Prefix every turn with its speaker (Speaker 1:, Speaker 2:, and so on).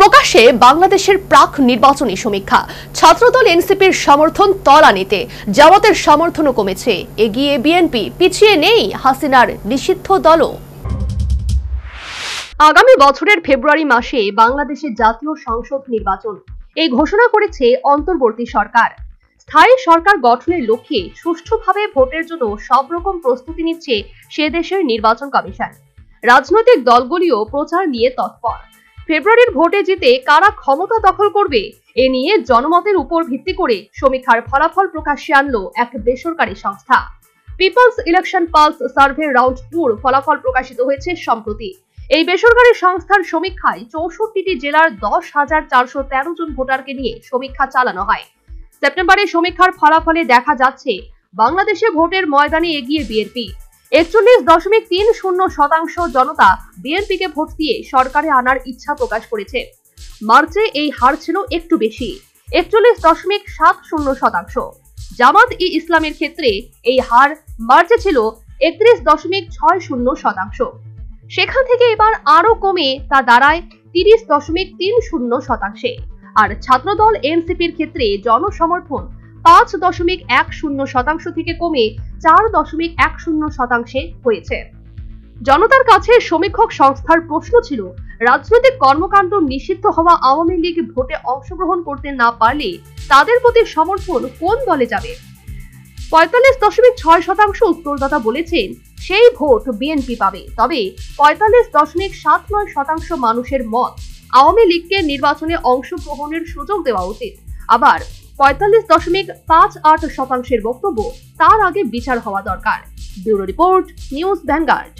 Speaker 1: প্রকাশ্যে বাংলাদেশের প্রাক নির্বাচনী সমীক্ষা। ছাত্রদল এনসিপির সমর্থন তলানিতে, জামাতের সমর্থনও কমেছে। এগিয়ে বিএনপি, পিছিয়ে নেই হাসিনার নিষিদ্ধ দলও। আগামী বছরের ফেব্রুয়ারি মাসে বাংলাদেশের জাতীয় সংসদ নির্বাচন, এই ঘোষণা করেছে অন্তর্বর্তী সরকার। স্থায়ী সরকার গঠনের লক্ষ্যে সুষ্ঠুভাবে ভোটের জন্য সব রকম প্রস্তুতি নিচ্ছে সে দেশের নির্বাচন কমিশন। রাজনৈতিক দলগুলিও প্রচার নিয়ে তৎপর। ফেব্রুয়ারির ভোটে জিতে কারা ক্ষমতা দখল করবে এ নিয়ে জনমতের উপর ভিত্তি করে সমীক্ষার ফলাফল প্রকাশ্যে আনলো এক বেসরকারি সংস্থা। People's election pulse survey round 2 ফলাফল প্রকাশিত হয়েছে সম্প্রতি। এই বেসরকারি সংস্থার সমীক্ষায় 64টি জেলার 10,413 জন ভোটারকে নিয়ে সমীক্ষা চালানো হয়। সেপ্টেম্বরে সমীক্ষার ফলাফলে দেখা যাচ্ছে বাংলাদেশে ভোটের ময়দানে এগিয়ে বিএনপি। 41.30% জনতা বিএনপিকে ভোট দিয়ে সরকারে আনার ইচ্ছা প্রকাশ করেছে। মার্চে এই হার ছিল একটু বেশি, 41.70%। জামাত ই ইসলামের ক্ষেত্রে এই হার মার্চে ছিল 31.60%। সেখান থেকে এবার আরো কমে তা দাঁড়ায় 30.30%। আর ছাত্রদল এনসিপির ক্ষেত্রে জনসমর্থন 5.10% থেকে কমে 4.10% হয়েছে। জনতার কাছে সমীক্ষক সংস্থার প্রশ্ন ছিল, রাজনৈতিক কর্মকাণ্ড নিষিদ্ধ হওয়া আওয়ামী লীগ ভোটে অংশগ্রহণ করতে না পারলে তাদের প্রতি সমর্থন কোন দলে যাবে। 45.6% উত্তরদাতা বলেছেন সেই ভোট বিএনপি পাবে। তবে 45.79% মানুষের মত আওয়ামী লীগকে নির্বাচনে অংশগ্রহণের সুযোগ দেওয়া উচিত। আবার 45.58% বক্তব্য তার আগে বিচার হওয়া দরকার। Bureau report, news vanguard.